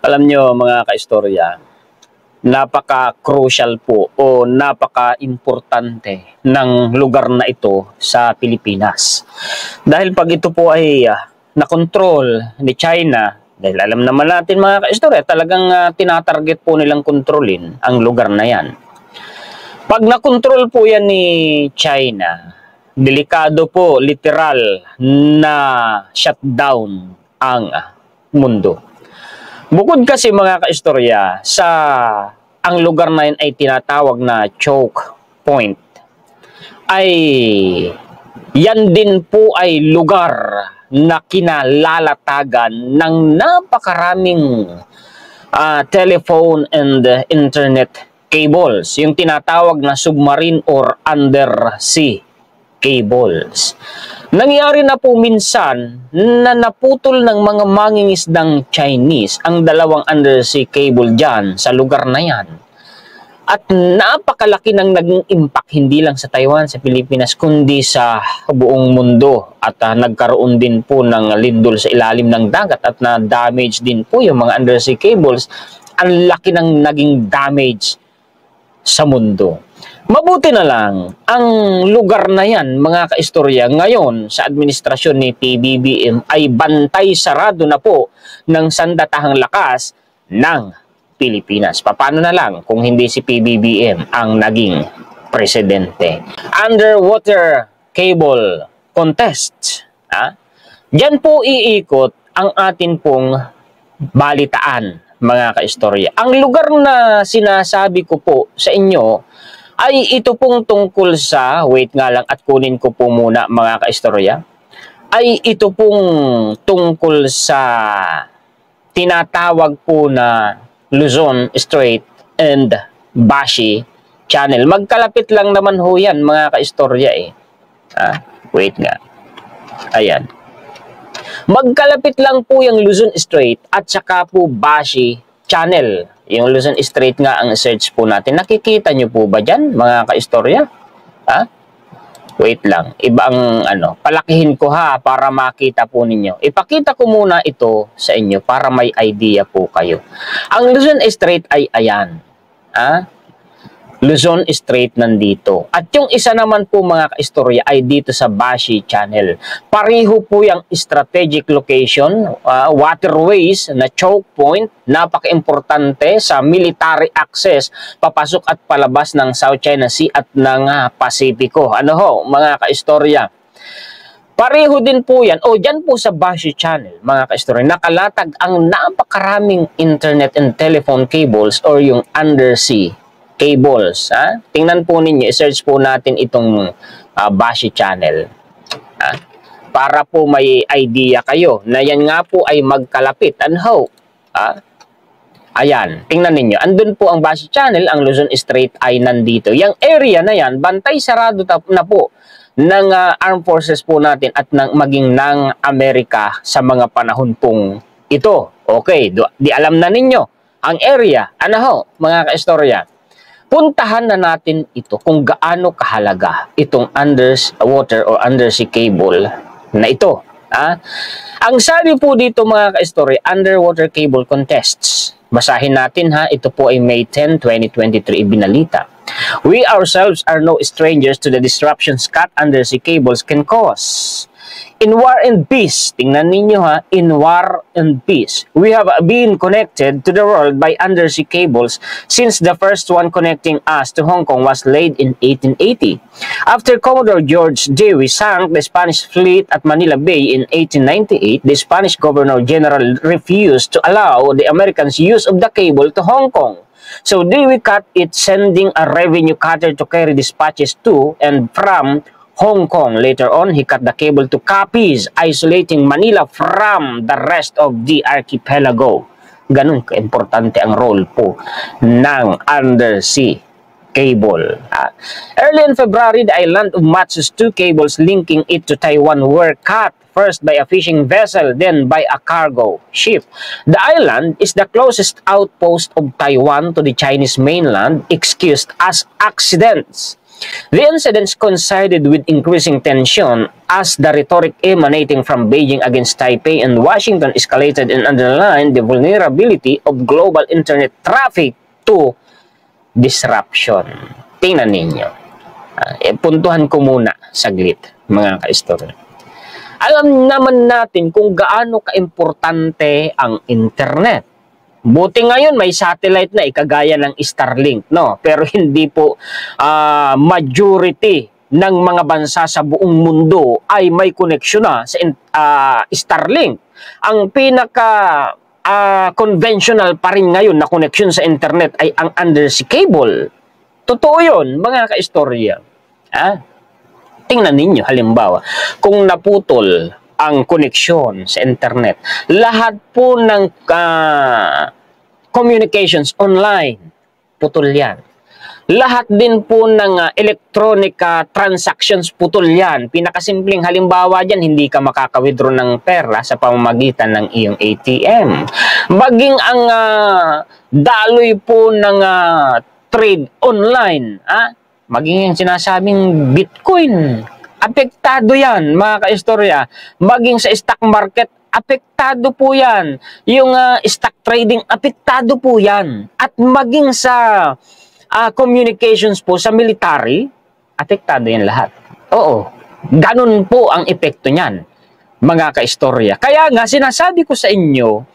Alam nyo mga kaistorya, napaka-crucial po o napaka-importante ng lugar na ito sa Pilipinas. Dahil pag ito po ay nakontrol ni China, dahil alam naman natin mga kaistorya, talagang tinatarget po nilang kontrolin ang lugar na yan. Pag nakontrol po yan ni China, delikado po, literal na shutdown ang mundo. Bukod kasi mga kaistorya, ang lugar na yun ay tinatawag na choke point, ay yan din po ay lugar na kinalalatagan ng napakaraming telephone and internet cables, yung tinatawag na submarine or undersea cables. Nangyari na po minsan na naputol ng mga mangingisdang Chinese ang dalawang undersea cable dyan sa lugar na yan. At napakalaki ng naging impact hindi lang sa Taiwan, sa Pilipinas, kundi sa buong mundo. At nagkaroon din po ng lindol sa ilalim ng dagat at na-damage din po yung mga undersea cables. Ang laki ng naging damage sa mundo. Mabuti na lang, ang lugar na yan, mga kaistorya, ngayon sa administrasyon ni PBBM ay bantay sarado na po ng sandatahang lakas ng Pilipinas. Paano na lang kung hindi si PBBM ang naging presidente? Underwater cable contest. Diyan po iikot ang atin pong balitaan, mga kaistorya. Ang lugar na sinasabi ko po sa inyo ay ito pong tungkol sa, wait nga lang at kunin ko po muna mga kaistorya, ay ito pong tungkol sa tinatawag po na Luzon Strait and Bashi Channel. Magkalapit lang naman ho yan mga kaistorya Wait nga. Ayan. Magkalapit lang po yung Luzon Strait at saka po Bashi Channel. Yung Luzon Strait nga ang search po natin. Nakikita nyo po ba dyan, mga kaistorya? Wait lang. Iba ang palakihin ko para makita po ninyo. Ipakita ko muna ito sa inyo para may idea po kayo. Ang Luzon Strait ay ayan. Luzon Strait nandito. At yung isa naman po mga kaistorya ay dito sa Bashi Channel. Pareho po yung strategic location, waterways na choke point, napaka-importante sa military access, papasok at palabas ng South China Sea at ng Pasipiko. Mga kaistorya. Pareho din po yan, dyan po sa Bashi Channel, mga kaistorya, nakalatag ang napakaraming internet and telephone cables or yung undersea cables. Tingnan po ninyo, i-search po natin itong Bashi Channel. Para po may idea kayo na yan nga po ay magkalapit. Ayan, tingnan ninyo. Andun po ang Bashi Channel, ang Luzon Strait ay nandito. Yung area na yan, bantay sarado na po ng armed forces po natin at maging ng Amerika sa mga panahon pong ito. Okay, di alam na ninyo ang area. Mga kaistorya. Puntahan na natin ito kung gaano kahalaga itong underwater or undersea cable na ito. Ang sabi po dito mga kaistorya, underwater cable contests. Basahin natin ito po ay May 10, 2023 ibinalita. We ourselves are no strangers to the disruptions cut undersea cables can cause. In war and peace, tingnan ninyo in war and peace, we have been connected to the world by undersea cables since the first one connecting us to Hong Kong was laid in 1880. After Commodore George Dewey sank the Spanish fleet at Manila Bay in 1898, the Spanish Governor-General refused to allow the Americans use of the cable to Hong Kong. So Dewey cut it, sending a revenue cutter to carry dispatches to and from Hong Kong. Later on, he cut the cable to Capiz, isolating Manila from the rest of the archipelago. Ganun ka-importante ang role po ng undersea cable. Early in February, the island of Matsus, two cables linking it to Taiwan were cut, first by a fishing vessel, then by a cargo ship. The island is the closest outpost of Taiwan to the Chinese mainland, excused as accidents. The incidents coincided with increasing tension as the rhetoric emanating from Beijing against Taipei and Washington escalated and underlined the vulnerability of global internet traffic to disruption. Tingnan ninyo. Puntuhan ko muna saglit, mga kaistorya. Alam naman natin kung gaano kaimportante ang internet. Buti ngayon may satellite na kagaya ng Starlink, no? Pero hindi po majority ng mga bansa sa buong mundo ay may koneksyon na sa Starlink. Ang pinaka conventional pa rin ngayon na koneksyon sa internet ay ang undersea cable. Totoo yun, mga kaistorya. Tingnan ninyo, halimbawa, kung naputol ang koneksyon sa internet, lahat po ng communications online, putol yan. Lahat din po ng electronic transactions, putol yan. Pinakasimpleng halimbawa dyan, hindi ka makaka-withdraw ng pera sa pamamagitan ng iyong ATM. Maging ang daloy po ng trade online, maging yung sinasabing Bitcoin, apektado yan, mga kaistorya. Maging sa stock market, apektado po yan. Yung stock trading, apektado po yan. At maging sa communications po, sa military, apektado yan lahat. Oo, ganun po ang epekto niyan, mga kaistorya. Kaya nga, sinasabi ko sa inyo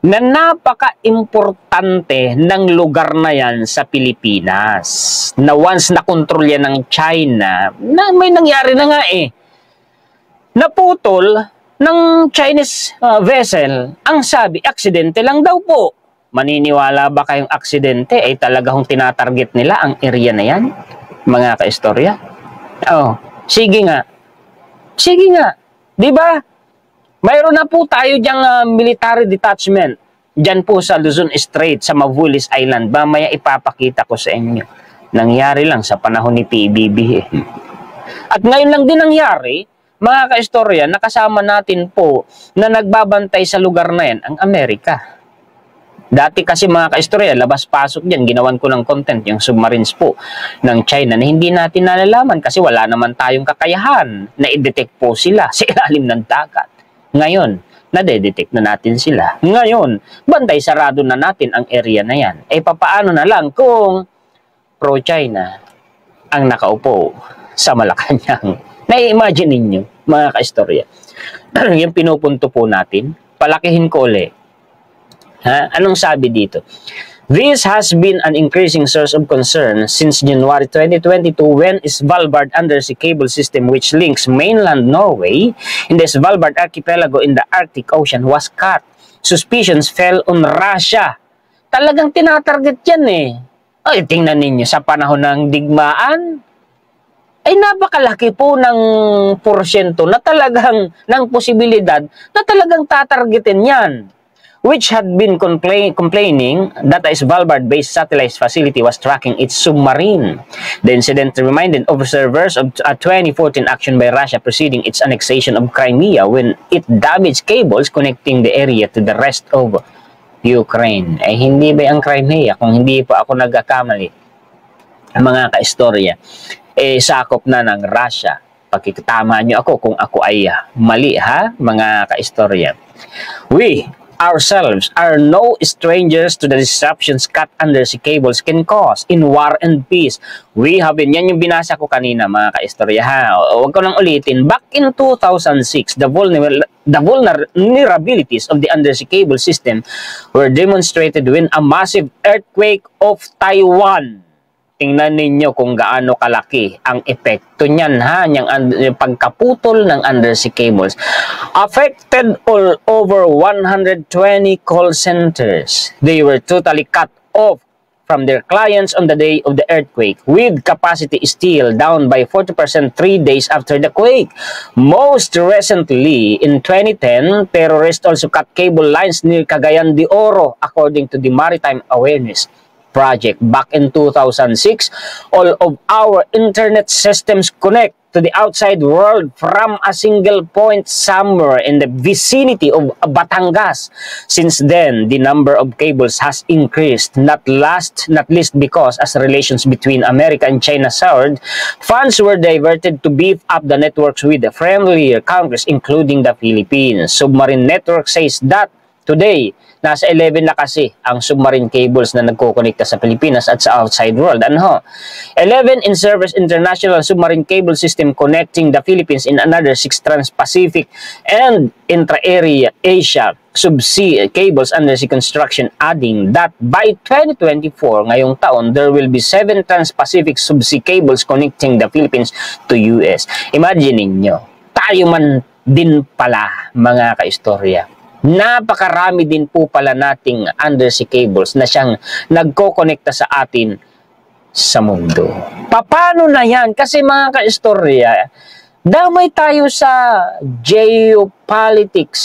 na napaka-importante ng lugar na yan sa Pilipinas. Na once na-control yan ng China, na may nangyari na nga naputol ng Chinese vessel. Ang sabi, aksidente lang daw po. Maniniwala ba kayong aksidente ay talagang tinatarget nila ang area na yan, mga kaistorya? Sige nga. Sige nga. Diba? Mayroon na po tayo diyang military detachment dyan po sa Luzon Strait, sa Mavulis Island. Mamaya ipapakita ko sa inyo. Nangyari lang sa panahon ni PBB. At ngayon lang din nangyari, mga kaistorya, nakasama natin po na nagbabantay sa lugar na yan, ang Amerika. Dati kasi mga kaistorya, labas-pasok dyan, ginawan ko ng content, yung submarines po ng China na hindi natin nalalaman kasi wala naman tayong kakayahan na i-detect po sila sa ilalim ng dagat. Ngayon, nade-detect na natin sila. Ngayon, bantay sarado na natin ang area na yan. Papaano na lang kung pro-China ang nakaupo sa Malacanang? Nai-imagine ninyo, mga kaistorya. Yung pinupunto po natin, palakihin ko ulit. Anong sabi dito? This has been an increasing source of concern since January 2022 when Svalbard undersea cable system which links mainland Norway in the Svalbard archipelago in the Arctic Ocean was cut. Suspicions fell on Russia. Talagang tinatarget yan tingnan ninyo, sa panahon ng digmaan, ay napakalaki po ng porsyento na talagang, ng posibilidad na talagang tatargetin yan. Which had been complaining that a Svalbard-based satellite facility was tracking its submarine. The incident reminded observers of a 2014 action by Russia preceding its annexation of Crimea when it damaged cables connecting the area to the rest of Ukraine. Hindi ba ang Crimea? Kung hindi pa ako nagkakamali, mga kaistorya, sakop na ng Russia. Pagkikitama nyo ako kung ako ay mali, mga kaistorya. We ourselves are no strangers to the disruptions cut undersea cables can cause in war and peace. We have been, yan yung binasa ko kanina, mga kaistorya, huwag ko lang ulitin. Back in 2006, the vulnerabilities of the undersea cable system were demonstrated when a massive earthquake of Taiwan. Tingnan ninyo kung gaano kalaki ang epekto niyan, yung pagkaputol ng undersea cables. Affected all over 120 call centers. They were totally cut off from their clients on the day of the earthquake, with capacity still down by 40% 3 days after the quake. Most recently, in 2010, terrorists also cut cable lines near Cagayan de Oro, according to the Maritime Awareness Project. Back in 2006, all of our internet systems connect to the outside world from a single point somewhere in the vicinity of Batangas. Since then, the number of cables has increased, not least because as relations between America and China soured, funds were diverted to beef up the networks with the friendlier countries, including the Philippines. Submarine Network says that today, nasa 11 na kasi ang submarine cables na nagkokonekta sa Pilipinas at sa outside world. 11 in service international submarine cable system connecting the Philippines in another 6 trans-Pacific and intra-area Asia subsea cables under construction, adding that by 2024, ngayong taon, there will be 7 trans-Pacific subsea cables connecting the Philippines to US. Imagine ninyo, tayo man din pala mga kaistorya. Napakarami din po pala nating undersea cables na siyang nagkokonekta sa atin sa mundo. Paano na yan? Kasi mga kaistorya, damay tayo sa geopolitics,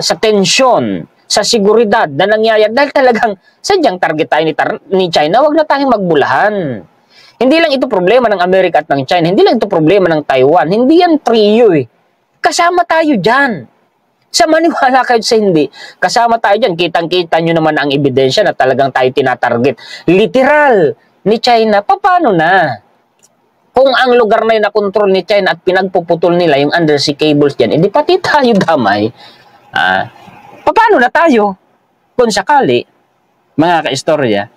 sa tensyon, sa seguridad na nangyayari dahil talagang sadyang target tayo ni China. Huwag na tayong magbulahan. Hindi lang ito problema ng Amerika at ng China. Hindi lang ito problema ng Taiwan. Hindi yan trio eh. Kasama tayo dyan. Sa maniwala kayo sa hindi, kasama tayo dyan. Kitang-kita nyo naman ang ebidensya na talagang tayo tinatarget. Literal ni China. Paano na? Kung ang lugar na yun na kontrol ni China at pinagpuputol nila yung undersea cables dyan, edi pati tayo damay. Paano na tayo? Kung sakali, mga kaistorya,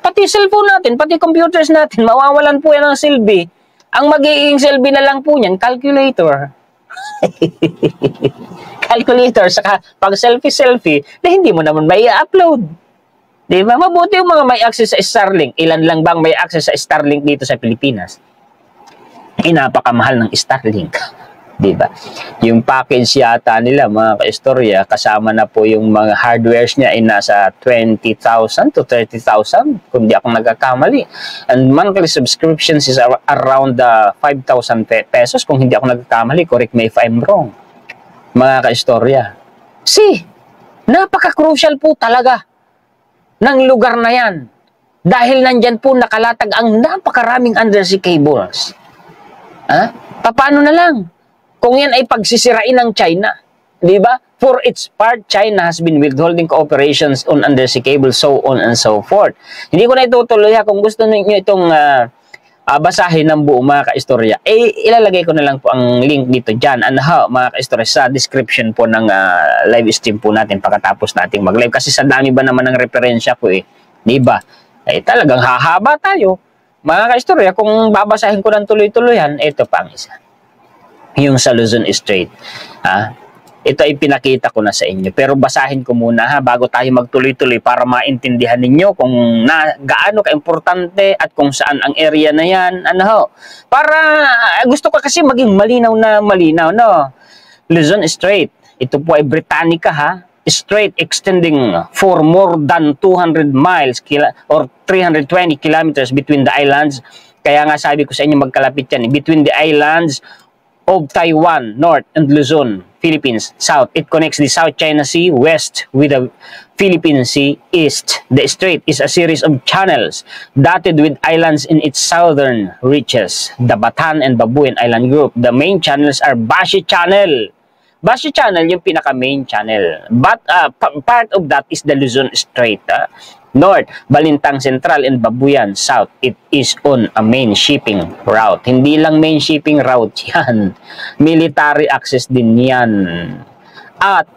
pati cellphone natin, pati computers natin, mawawalan po yan ng silbi. Ang magiging silbi na lang po niyan, calculator. Calculator, saka pag selfie na hindi mo naman may upload. Di ba? Mabuti yung mga may access sa Starlink. Ilan lang bang may access sa Starlink dito sa Pilipinas? Napakamahal ng Starlink. Di ba? Yung package yata nila, mga kaistorya, kasama na po yung mga hardwares niya ay nasa 20,000 to 30,000, kung di ako nagkakamali. And monthly subscriptions is around 5,000 pesos, kung hindi ako nagkakamali. Correct me if I'm wrong. Mga kaistorya. Napaka-crucial po talaga ng lugar na yan. Dahil nandyan po nakalatag ang napakaraming undersea cables. Paano na lang? Kung yan ay pagsisirain ng China, di ba? For its part, China has been withholding cooperations on undersea cables, so on and so forth. Hindi ko na itutuloy kung gusto niyo itong basahin ng buo mga kaistorya, ilalagay ko na lang po ang link dito dyan, mga kaistorya, sa description po ng live stream po natin pagkatapos nating mag-live. Kasi sa dami ba naman ng referensya ko diba? Talagang hahaba tayo. Mga kaistorya, kung babasahin ko ng tuloy-tuloyan, ito pa ang isa. Yung sa Luzon Strait. Ito ay pinakita ko na sa inyo. Pero basahin ko muna bago tayo magtuloy-tuloy para maintindihan ninyo kung gaano ka-importante at kung saan ang area na yan. Para gusto ko kasi maging malinaw na malinaw. Luzon Strait. Ito po ay Britannica Strait extending for more than 200 miles or 320 kilometers between the islands. Kaya nga sabi ko sa inyo magkalapit yan. Between the islands of Taiwan, North, and Luzon, Philippines, South. It connects the South China Sea, West, with the Philippine Sea, East. The strait is a series of channels dotted with islands in its southern reaches, the Batan and Babuyan Island Group. The main channels are Bashi Channel. Bashi Channel yung pinaka-main channel. But part of that is the Luzon Strait. North, Balintang Central, and Babuyan. South, it is on a main shipping route. Hindi lang main shipping route yan. Military access din yan. At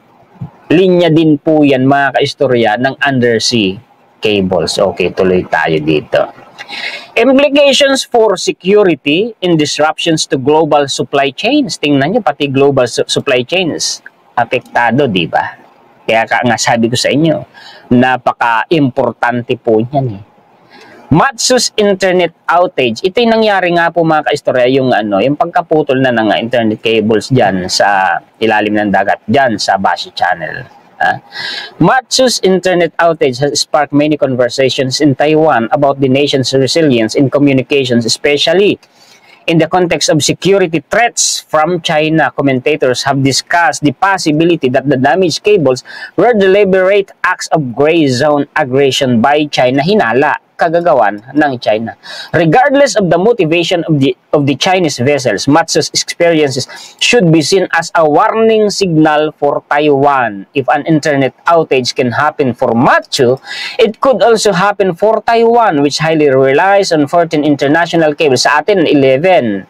linya din po yan, mga kaistorya, ng undersea cables. Okay, tuloy tayo dito. Implications for security in disruptions to global supply chains. Tingnan nyo, pati global supply chains apektado, di ba? Kaya nga sabi ko sa inyo, napaka-importante po niyan Matsus internet outage. Ito yung nangyari nga po mga kaistorya, yung pagkaputol na ng internet cables dyan sa ilalim ng dagat, dyan sa Bashi Channel. Matsus internet outage has sparked many conversations in Taiwan about the nation's resilience in communications, especially in the context of security threats from China. Commentators have discussed the possibility that the damaged cables were deliberate acts of gray zone aggression by China. Hinala. kagagawan ng China. Regardless of the motivation of the Chinese vessels, Matsu's experiences should be seen as a warning signal for Taiwan. If an internet outage can happen for Matsu, it could also happen for Taiwan, which highly relies on 14 international cables. Sa atin, 11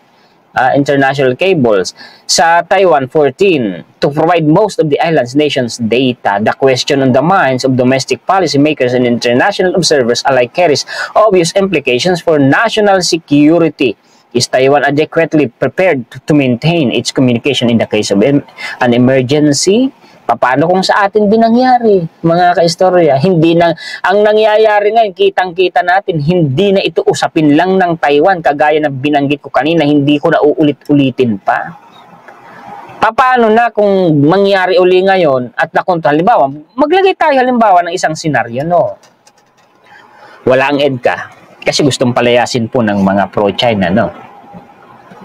international cables. Sa Taiwan, 14 to provide most of the island's nation's data. The question on the minds of domestic policymakers and international observers alike carries obvious implications for national security. Is Taiwan adequately prepared to maintain its communication in the case of an emergency? Paano kung sa atin din nangyari, mga kaistorya? Hindi na, ang nangyayari ngayon, kitang-kita natin, hindi na ito usapin lang ng Taiwan, kagaya na binanggit ko kanina, hindi ko na uulit-ulitin pa. Paano na kung mangyari uli ngayon at nakontra, halimbawa, maglagay tayo halimbawa ng isang senaryo, no? Wala ang EDCA, kasi gustong palayasin po ng mga pro-China, no?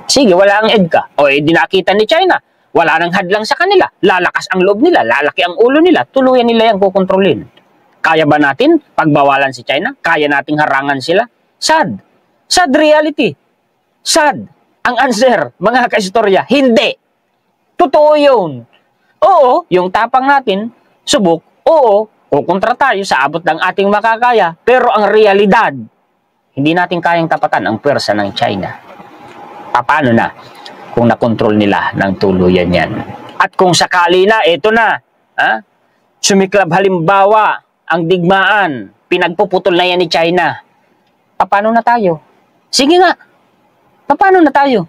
Sige, wala ang EDCA. O, dinakita ni China. Wala nang hadlang sa kanila. Lalakas ang loob nila, lalaki ang ulo nila, tuluyan nila yung kukontrolin. Kaya ba natin pagbawalan si China? Kaya nating harangan sila? Sad. Sad reality. Sad. Ang answer, mga kaistorya, hindi. Totoo yun. Oo, yung tapang natin, subok, oo, kukontra tayo sa abot ng ating makakaya, pero ang realidad, hindi natin kayang tapatan ang pwersa ng China. Paano na kung nakontrol nila ng tuluyan yan? At kung sakali na, eto na, sumiklab halimbawa ang digmaan, pinagpuputol na yan ni China, paano na tayo? Sige nga, paano na tayo?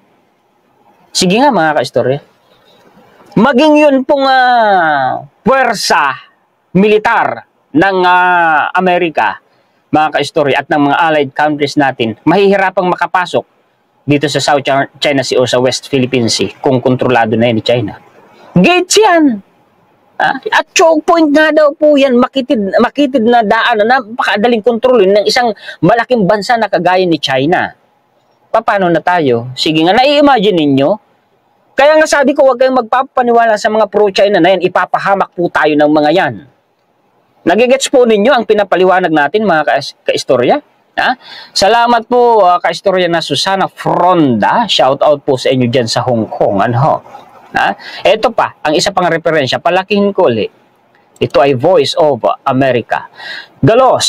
Sige nga mga kaistorya. Maging yun pong pwersa militar ng Amerika, mga kaistorya, at ng mga allied countries natin, mahihirapang makapasok dito sa South China Sea o sa West Philippine Sea kung kontrolado na yan ni China. Gates yan! At choke point nga daw po yan, makitid na daan na napakadaling kontrolin ng isang malaking bansa na kagaya ni China. Paano na tayo? Sige nga, nai-imagine ninyo? Kaya nga sabi ko, huwag kayong magpapaniwala sa mga pro-China na yan, ipapahamak po tayo ng mga yan. Nagigets po ninyo ang pinapaliwanag natin, mga kaistorya? Salamat po kaistorya na Susana Fronda. Shout out po sa inyo dyan sa Hong Kong. Ito pa, ang isa pang referensya, palakihin ko ulit. Ito ay Voice of America. The loss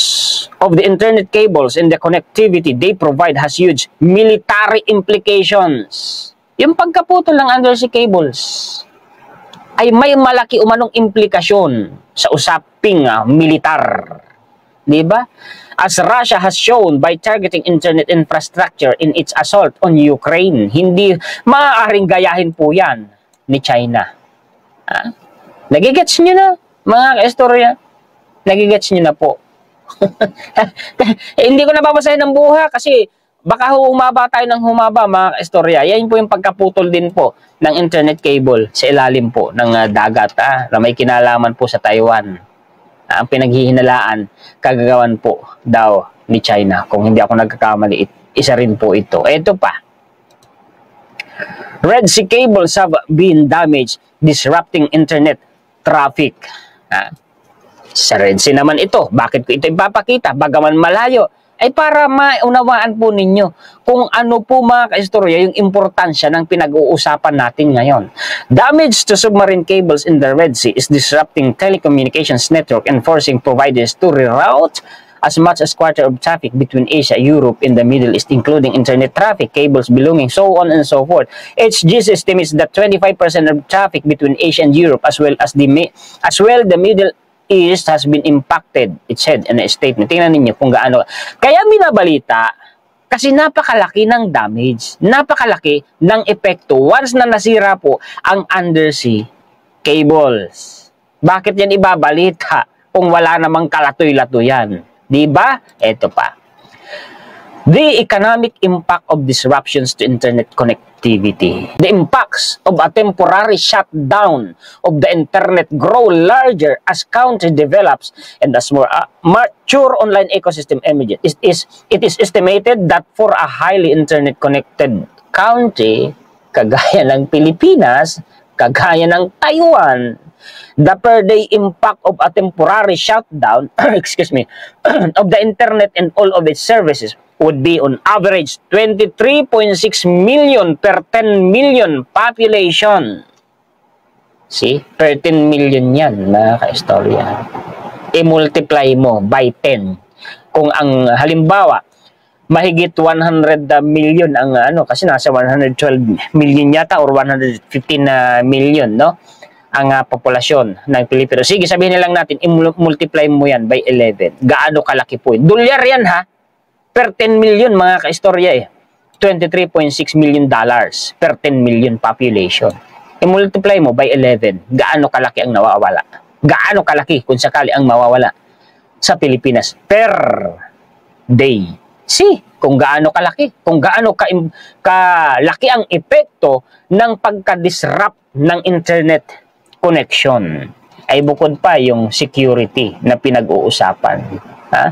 of the internet cables and the connectivity they provide has huge military implications. Yung pagkaputol ng undersea cables ay may malaki umanong implikasyon sa usaping militar. Diba? As Russia has shown by targeting internet infrastructure in its assault on Ukraine, hindi maaaring gayahin po yan ni China. Nagigets nyo na, mga kaistorya? Nagigets nyo na po. Hindi ko nababasahin ng buha kasi baka humaba tayo ng humaba, mga kaistorya. Yan po yung pagkaputol din po ng internet cable sa ilalim po ng dagat na may kinalaman po sa Taiwan. Ang pinaghihinalaan, kagagawan po daw ni China. Kung hindi ako nagkakamali, isa rin po ito. Ito pa. Red Sea cables have been damaged, disrupting internet traffic. Sa Red Sea naman ito. Bakit ko ito ipapakita? Bagaman malayo, ay para maunawaan po ninyo kung ano po mga kaistorya yung importansya ng pinag-uusapan natin ngayon. Damage to submarine cables in the Red Sea is disrupting telecommunications network and forcing providers to reroute as much as quarter of traffic between Asia, Europe, and the Middle East, including internet traffic, cables belonging, so on and so forth. HG's estimates that 25% of traffic between Asia and Europe as well the Middle East has been impacted, it said in a statement. Tingnan ninyo kung gaano. Kaya binabalita, kasi napakalaki ng damage, napakalaki ng epekto once na nasira po ang undersea cables. Bakit yan ibabalita kung wala namang kalatoy-latoyan? Diba? Ito pa. The economic impact of disruptions to internet connectivity. The impacts of a temporary shutdown of the internet grow larger as country develops and as more mature online ecosystem emerges. It is estimated that for a highly internet connected country, kagaya ng Pilipinas, kagaya ng Taiwan, The per day impact of a temporary shutdown, excuse me, of the internet and all of its services would be on average 23.6 million per 10 million population. See? Per 10 million yan, mga ka-istorya. I-multiply mo by 10. Kung ang halimbawa, mahigit 100 million ang kasi nasa 112 million yata or 115 million, no? Ang populasyon ng Pilipino. Sige, sabihin na lang natin, i-multiply mo yan by 11. Gaano kalaki po? Dolyar yan, ha? Per 10 million, mga ka-istorya eh. $23.6 million per 10 million population. I-multiply mo by 11. Gaano kalaki ang nawawala? Gaano kalaki kung sakali ang mawawala sa Pilipinas per day? See, kung gaano kalaki, kung gaano kalaki ang epekto ng pagka-disrupt ng internet connection. Ay bukod pa yung security na pinag-uusapan. Ha?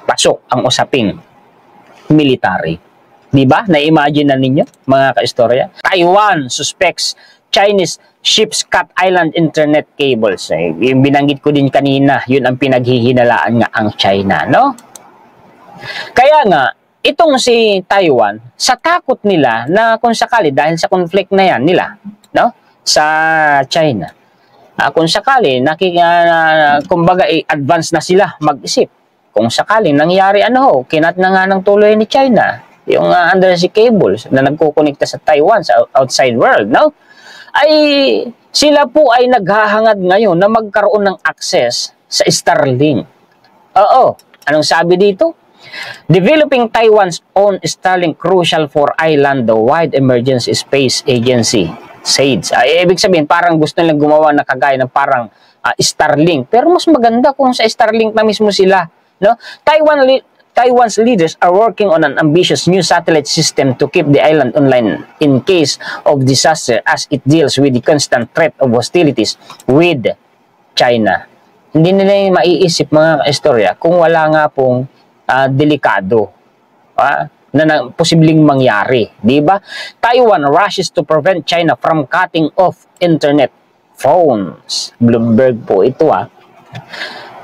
Pasok ang usaping military. Diba? Na-imagine na ninyo, mga ka-istorya? Taiwan suspects Chinese ships cut island internet cables. Yung binanggit ko din kanina, yun ang pinaghihinalaan nga ang China, no? Kaya nga, itong si Taiwan, sa takot nila na kung sakali, dahil sa conflict na yan nila, no? Sa China, kung sakali, kumbaga, advance na sila mag-isip. Kung sakali, nangyari kinat na nga ng tuloy ni China, yung undersea cables na nagkukonekta sa Taiwan, sa outside world, no? Ay sila po ay naghahangad ngayon na magkaroon ng access sa Starlink. Oo, anong sabi dito? Developing Taiwan's own Starlink crucial for island-wide emergency space agency, SAIDS. Ibig sabihin, parang gusto nilang gumawa na kagaya ng parang Starlink. Pero mas maganda kung sa Starlink na mismo sila. No? Taiwan's leaders are working on an ambitious new satellite system to keep the island online in case of disaster as it deals with the constant threat of hostilities with China. Hindi nila maiisip, mga istorya, kung wala nga pong delikado na posibleng mangyari. Diba? Taiwan rushes to prevent China from cutting off internet phones. Bloomberg po ito.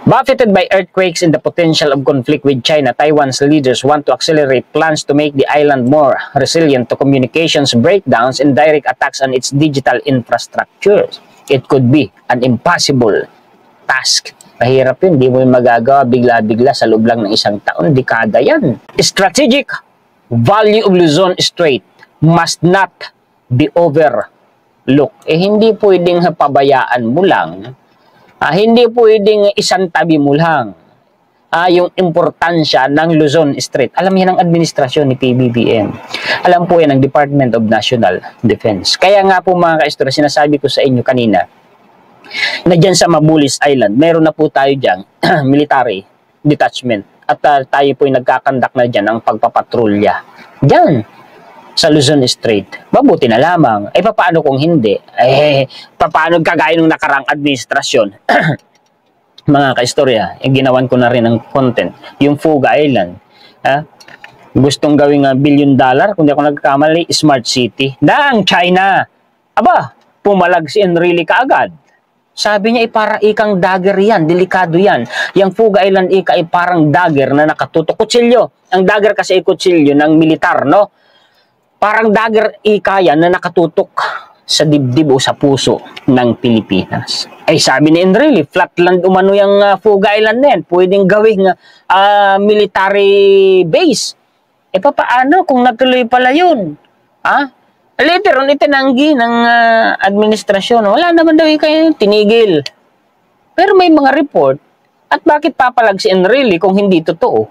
Buffeted by earthquakes and the potential of conflict with China, Taiwan's leaders want to accelerate plans to make the island more resilient to communications breakdowns and direct attacks on its digital infrastructure. It could be an impossible task. Mahirap yun, di mo yung magagawa bigla-bigla sa loob lang ng isang taon, dekada yan. Strategic value of Luzon Strait must not be overlooked. Hindi pwedeng pabayaan mo lang. Hindi pwedeng isang tabi mo lang yung importansya ng Luzon Strait. Alam yan ang administrasyon ni PBBM. Alam po yan ng Department of National Defense. Kaya nga po, mga ka-istorya, sinasabi ko sa inyo kanina, na dyan sa Mabulis Island, meron na po tayo dyan military detachment at tayo po yung nagkakandak na dyan ng pagpapatrolya dyan sa Luzon Strait. Mabuti na lamang. Paano kung hindi? Paano kagaya ng nakarang administrasyon? Mga ka-istorya, ginawan ko na rin ng content. Yung Fuga Island. Gustong gawing $1 billion, kung di ako nagkamali, smart city ng China. Aba, pumalag si Enrile kaagad. Sabi niya, para ikang dagger yan, delikado yan. Yung Fuga Island parang dagger na nakatutok. Kutsilyo. Ang dagger kasi kutsilyo ng militar, no? Parang dagger yan na nakatutok sa dibdib o sa puso ng Pilipinas. Sabi ni Enrile, flatland umano yung Fuga Island na yan. Pwedeng gawing military base. Paano kung natuloy pala yun? Later on, itinanggi ng administrasyon. Wala naman daw kayo tinigil. Pero may mga report. At bakit papalag si Enrile kung hindi totoo?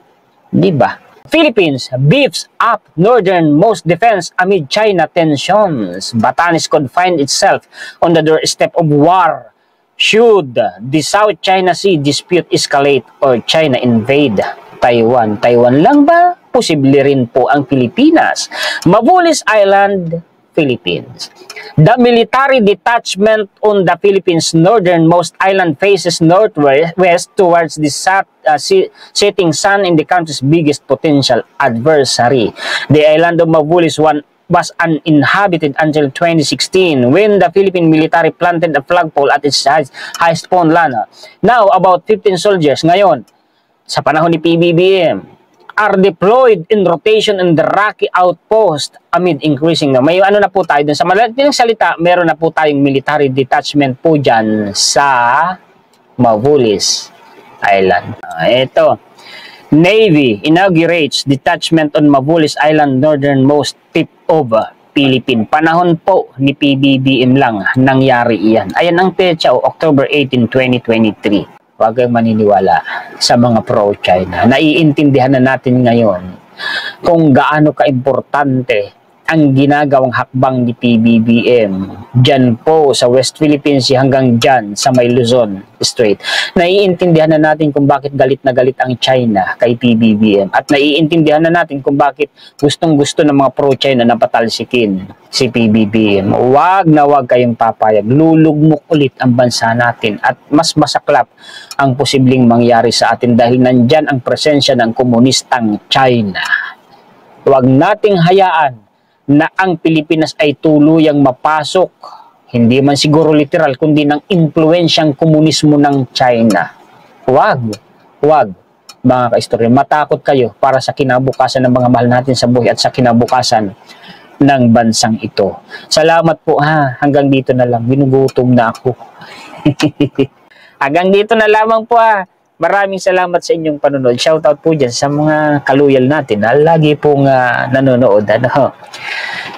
Diba? Philippines beefs up northernmost defense amid China tensions. Batanes could find itself on the doorstep of war should the South China Sea dispute escalate or China invade Taiwan. Taiwan lang ba? Posible rin po ang Pilipinas. Mabulis Island, Philippines. The military detachment on the Philippines' northernmost island faces northwest towards the setting sun in the country's biggest potential adversary. The island of Mabulis, one was uninhabited until 2016 when the Philippine military planted a flagpole at its highest point land. Now, about 15 soldiers ngayon sa panahon ni PBBM are deployed in rotation in the Rocky outpost amid increasing na. May ano na po tayo dun. Sa malaking salita, meron na po tayong military detachment po dyan sa Mavulis Island. Ito. Navy inaugurates detachment on Mavulis Island, northernmost tip of Philippine. Panahon po ni PBBM lang nangyari iyan. Ayan ang petsa, October 18, 2023. Huwag kayong maniniwala sa mga pro-China. Naiintindihan na natin ngayon kung gaano kaimportante ang ginagawang hakbang ni PBBM dyan po sa West Philippine Sea hanggang dyan sa may Luzon Strait. Naiintindihan na natin kung bakit galit na galit ang China kay PBBM at naiintindihan na natin kung bakit gustong-gusto ng mga pro-China na patalsikin si PBBM. Huwag na huwag kayong papayag. Lulugmok ulit ang bansa natin at mas masaklap ang posibleng mangyari sa atin dahil nandyan ang presensya ng komunistang China. Huwag nating hayaan na ang Pilipinas ay tuluyang mapasok, hindi man siguro literal, kundi ng impluensyang komunismo ng China. Huwag mga kaistorya, matakot kayo para sa kinabukasan ng mga mahal natin sa buhay at sa kinabukasan ng bansang ito. Salamat po ha, hanggang dito na lang, ginugutom na ako. Hanggang dito na lamang po ha. Maraming salamat sa inyong panonood. Shoutout po dyan sa mga kaluyal natin na lagi pong nanonood.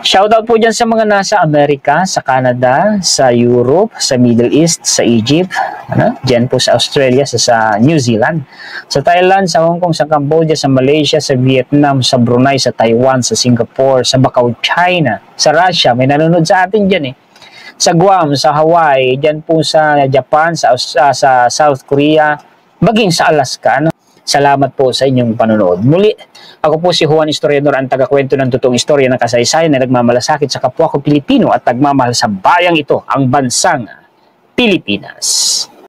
Shoutout po dyan sa mga nasa Amerika, sa Canada, sa Europe, sa Middle East, sa Egypt, dyan po sa Australia, sa New Zealand, sa Thailand, sa Hong Kong, sa Cambodia, sa Malaysia, sa Vietnam, sa Brunei, sa Taiwan, sa Singapore, sa Macau, China, sa Russia. May nanonood sa atin dyan sa Guam, sa Hawaii, dyan po sa Japan, sa South Korea, maging sa Alaska. Salamat po sa inyong panonood. Muli, ako po si Juan Historiador, ang tagakwento ng totoong istorya ng kasaysayan na nagmamalasakit sa kapwa ko Pilipino at nagmamahal sa bayang ito, ang bansang Pilipinas.